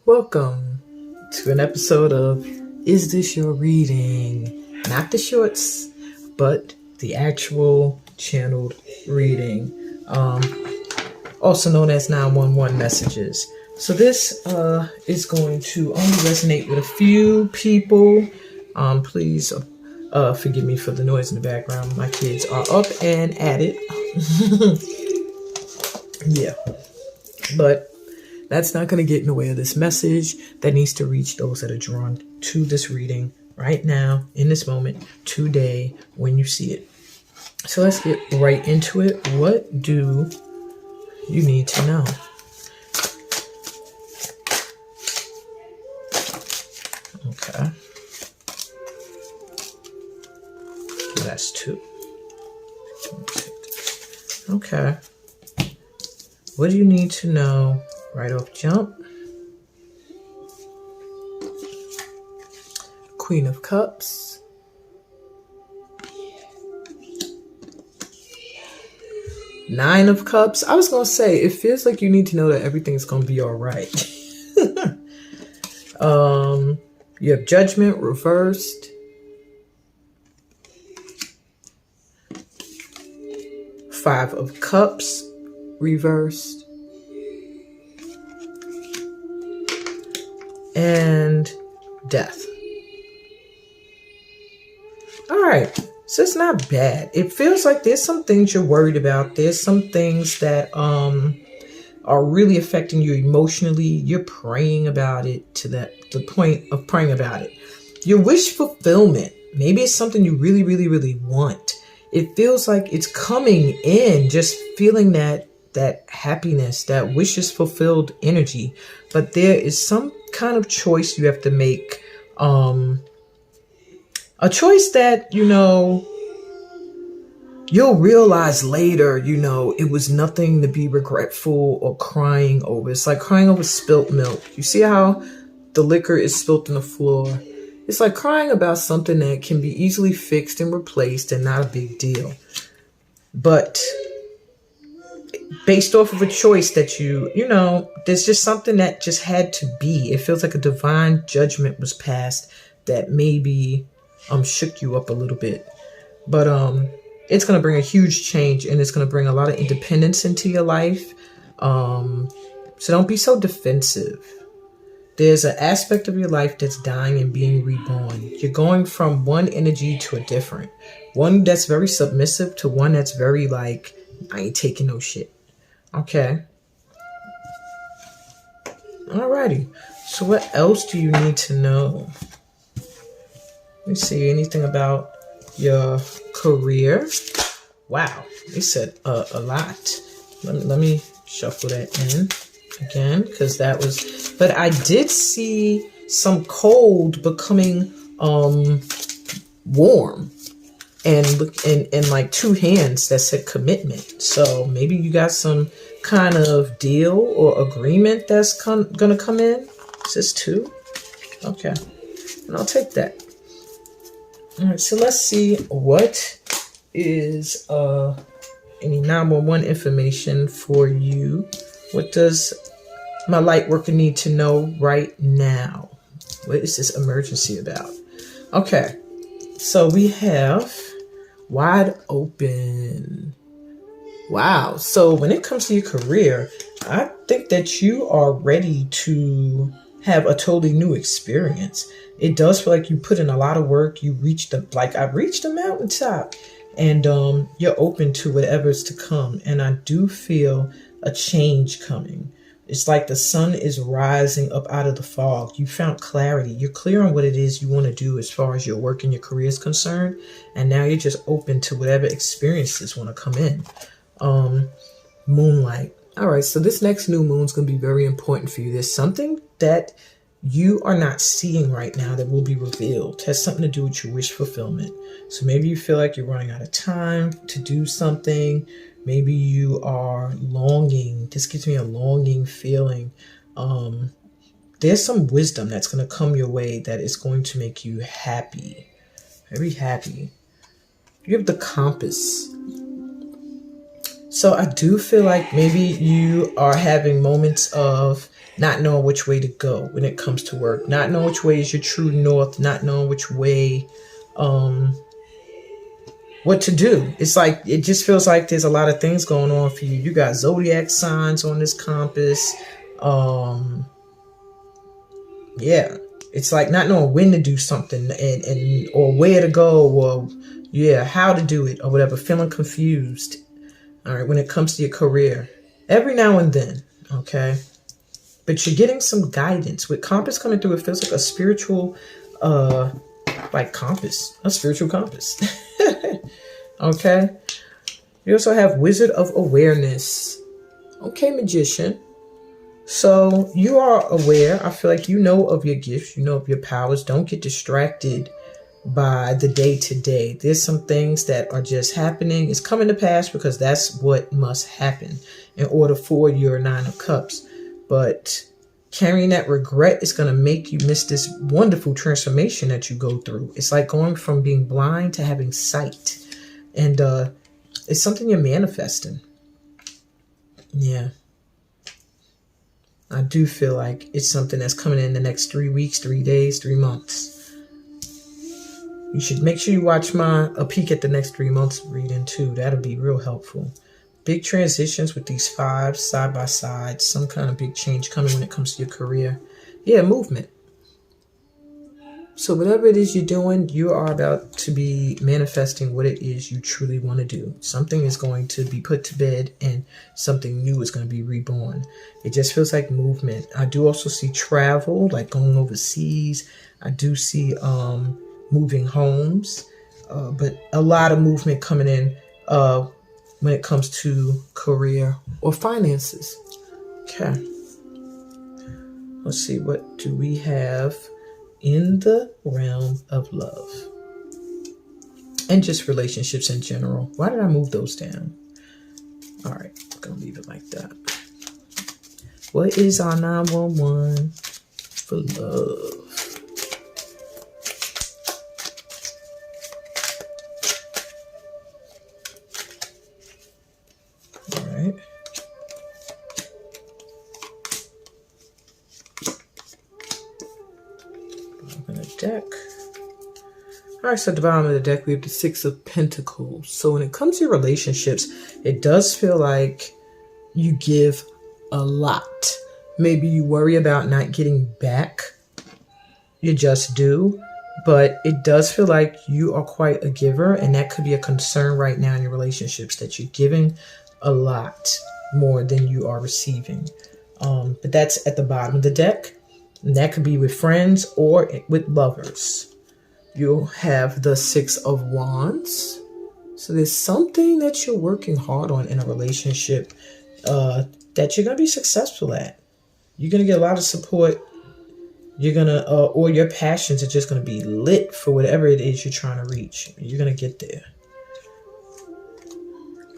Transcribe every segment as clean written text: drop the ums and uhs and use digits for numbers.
Welcome to an episode of Is This Your Reading? Not the shorts, but the actual channeled reading, also known as 911 messages. So this is going to only resonate with a few people. Please forgive me for the noise in the background. My kids are up and at it. Yeah, but that's not going to get in the way of this message that needs to reach those that are drawn to this reading right now, in this moment, today, when you see it. So let's get right into it. What do you need to know? Okay. That's two. Okay. What do you need to know right off jump? Queen of Cups. Nine of Cups. I was going to say, it feels like you need to know that everything's going to be all right. You have Judgment reversed. Five of Cups reversed. And Death. All right. So it's not bad. It feels like there's some things you're worried about. There's some things that are really affecting you emotionally. You're praying about it to the point of praying about it. Your wish fulfillment. Maybe it's something you really, really, really want. It feels like it's coming in, just feeling that happiness, that wishes fulfilled energy. But there is some kind of choice you have to make. A choice that, you'll realize later, it was nothing to be regretful or crying over. It's like crying over spilt milk. You see how the liquor is spilt on the floor? It's like crying about something that can be easily fixed and replaced and not a big deal. But based off of a choice that there's just something that just had to be. It feels like a divine judgment was passed that maybe shook you up a little bit. But it's going to bring a huge change, and it's going to bring a lot of independence into your life. So don't be so defensive. There's an aspect of your life that's dying and being reborn. You're going from one energy to a different. One that's very submissive to one that's very like, I ain't taking no shit. Okay. Alrighty. So what else do you need to know? Let me see. Anything about your career? Wow. They said a lot. Let me shuffle that in again, because that was, but I did see some cold becoming warm, and like two hands that said commitment. So maybe you got some kind of deal or agreement that's gonna come in. Is this two? Okay, and I'll take that. All right, so let's see what is any 911 information for you. What does my light worker need to know right now? What is this emergency about? Okay, so we have wide open. Wow. So when it comes to your career, I think that you are ready to have a totally new experience. It does feel like you put in a lot of work. You reached I've reached the mountaintop, and you're open to whatever's to come. And I do feel a change coming. It's like the sun is rising up out of the fog. You found clarity. You're clear on what it is you want to do as far as your work and your career is concerned. And now you're just open to whatever experiences want to come in. Moonlight. All right. So this next new moon is going to be very important for you. There's something that you are not seeing right now that will be revealed. It has something to do with your wish fulfillment. So maybe you feel like you're running out of time to do something. Maybe you are longing. This gives me a longing feeling. There's some wisdom that's going to come your way that is going to make you happy. Very happy. You have the compass. So I do feel like maybe you are having moments of not knowing which way to go when it comes to work, not knowing which way is your true north, not knowing which way, um, what to do. It's like, it just feels like there's a lot of things going on for you. You got zodiac signs on this compass. Um, yeah, it's like not knowing when to do something and or where to go or yeah, how to do it or whatever, feeling confused. All right, when it comes to your career, every now and then, okay? But you're getting some guidance. With compass coming through, it feels like a spiritual, like compass, a spiritual compass. Okay? You also have Wizard of Awareness. Okay, Magician. So you are aware. I feel like you know of your gifts. You know of your powers. Don't get distracted by the day to day. There's some things that are just happening. It's coming to pass because that's what must happen in order for your Nine of Cups. But carrying that regret is going to make you miss this wonderful transformation that you go through. It's like going from being blind to having sight. And it's something you're manifesting. Yeah. I do feel like it's something that's coming in the next 3 weeks, 3 days, 3 months. You should make sure you watch a peek at the next 3 months reading too. That'll be real helpful. Big transitions with these fives side by side. Some kind of big change coming when it comes to your career. Yeah, movement. So whatever it is you're doing, you are about to be manifesting what it is you truly want to do. Something is going to be put to bed and something new is going to be reborn. It just feels like movement. I do also see travel, like going overseas. I do see moving homes, but a lot of movement coming in when it comes to career or finances. Okay. Let's see, what do we have in the realm of love and just relationships in general? Why did I move those down? All right, I'm gonna leave it like that. What is our 911 for love? All right. Open the deck. All right, so at the bottom of the deck, we have the Six of Pentacles. So when it comes to your relationships, it does feel like you give a lot. Maybe you worry about not getting back. You just do. But it does feel like you are quite a giver, and that could be a concern right now in your relationships, that you're giving a lot more than you are receiving. But that's at the bottom of the deck. And that could be with friends or with lovers. You'll have the Six of Wands. So there's something that you're working hard on in a relationship that you're going to be successful at. You're going to get a lot of support. You're going to, or your passions are just going to be lit for whatever it is you're trying to reach. You're going to get there.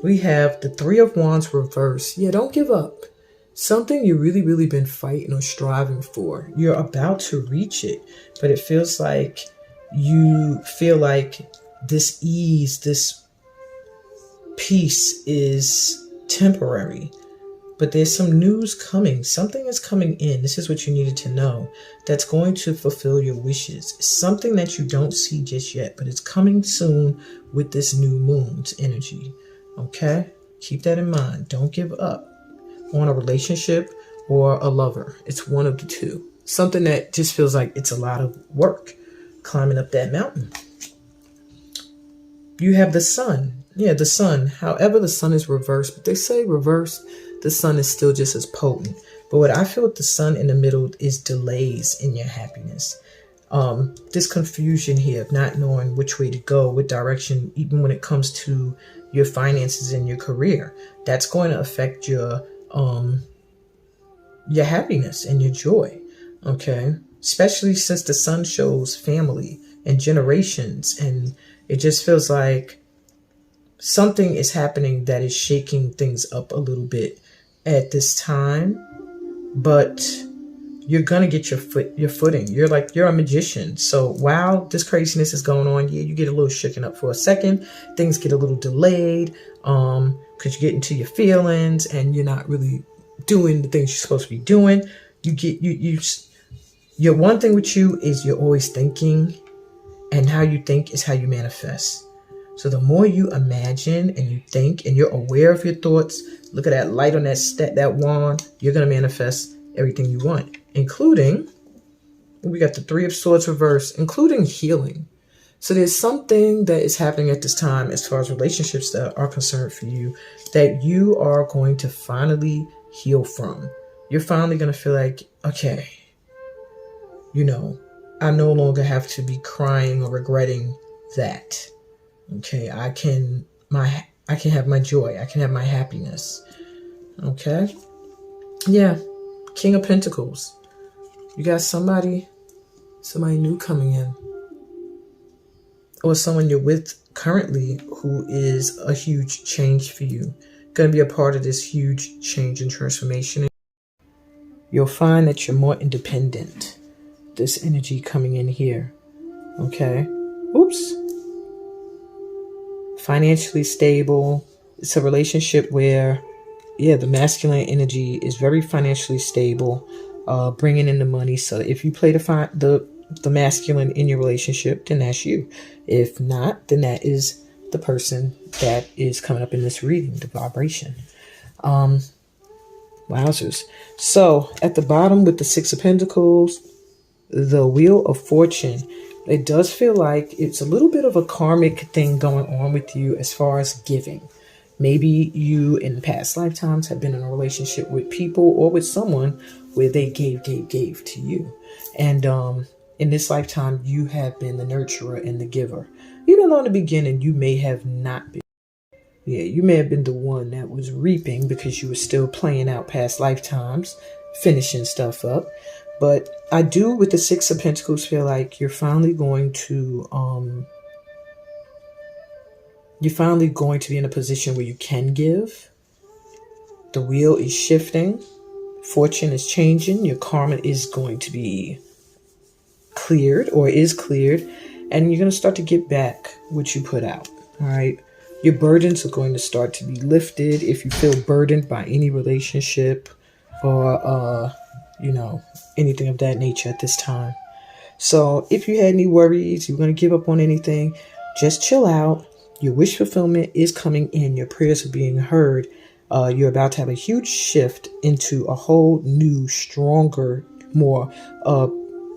We have the Three of Wands reversed. Yeah, don't give up. Something you really, really been fighting or striving for. You're about to reach it, but it feels like you feel like this ease, this peace is temporary. But there's some news coming. Something is coming in. This is what you needed to know. That's going to fulfill your wishes. Something that you don't see just yet, but it's coming soon with this new moon's energy. Okay? Keep that in mind. Don't give up on a relationship or a lover. It's one of the two. Something that just feels like it's a lot of work climbing up that mountain. You have the sun. Yeah, the sun. However, the sun is reversed, but they say reversed, the sun is still just as potent. But what I feel with the sun in the middle is delays in your happiness. This confusion here of not knowing which way to go, what direction, even when it comes to your finances and your career, that's going to affect your happiness and your joy. Okay. Especially since the sun shows family and generations, and it just feels like something is happening that is shaking things up a little bit at this time. But you're gonna get your footing. You're a magician. So while this craziness is going on, yeah, you get a little shaken up for a second. Things get a little delayed, because you get into your feelings and you're not really doing the things you're supposed to be doing. Your one thing with you is you're always thinking, and how you think is how you manifest. So the more you imagine and you think and you're aware of your thoughts, look at that light on that wand, you're going to manifest everything you want, including, we got the Three of Swords reversed, including healing. So there's something that is happening at this time as far as relationships that are concerned for you that you are going to finally heal from. You're finally going to feel like, okay, I no longer have to be crying or regretting that. Okay, I can have my joy. I can have my happiness. Okay? Yeah. King of Pentacles. You got somebody new coming in. Or someone you're with currently who is a huge change for you. Going to be a part of this huge change and transformation. You'll find that you're more independent. This energy coming in here. Okay? Oops. Financially stable. It's a relationship where, the masculine energy is very financially stable, bringing in the money. So if you play the masculine in your relationship, then that's you. If not, then that is the person that is coming up in this reading, the vibration. Wowzers. So at the bottom with the Six of Pentacles, the Wheel of Fortune. It does feel like it's a little bit of a karmic thing going on with you as far as giving. Maybe you in past lifetimes have been in a relationship with people or with someone where they gave to you. And in this lifetime, you have been the nurturer and the giver. Even though in the beginning, you may have not been. Yeah, you may have been the one that was reaping because you were still playing out past lifetimes, finishing stuff up. But I do, with the Six of Pentacles, feel like you're finally going to be in a position where you can give. The wheel is shifting. Fortune is changing. Your karma is going to be cleared or is cleared. And you're going to start to get back what you put out. All right. Your burdens are going to start to be lifted. If you feel burdened by any relationship or, anything of that nature at this time. So if you had any worries, you're going to give up on anything, just chill out. Your wish fulfillment is coming in. Your prayers are being heard. You're about to have a huge shift into a whole new, stronger, more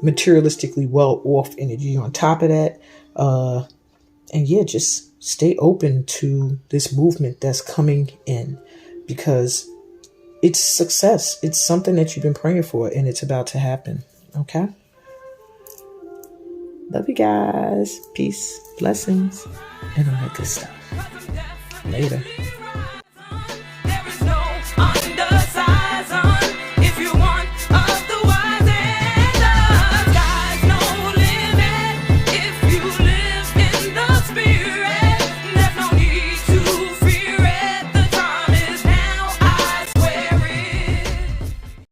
materialistically well-off energy on top of that. Just stay open to this movement that's coming in because it's success. It's something that you've been praying for and it's about to happen. Okay? Love you guys. Peace, blessings, and all that good stuff. Later.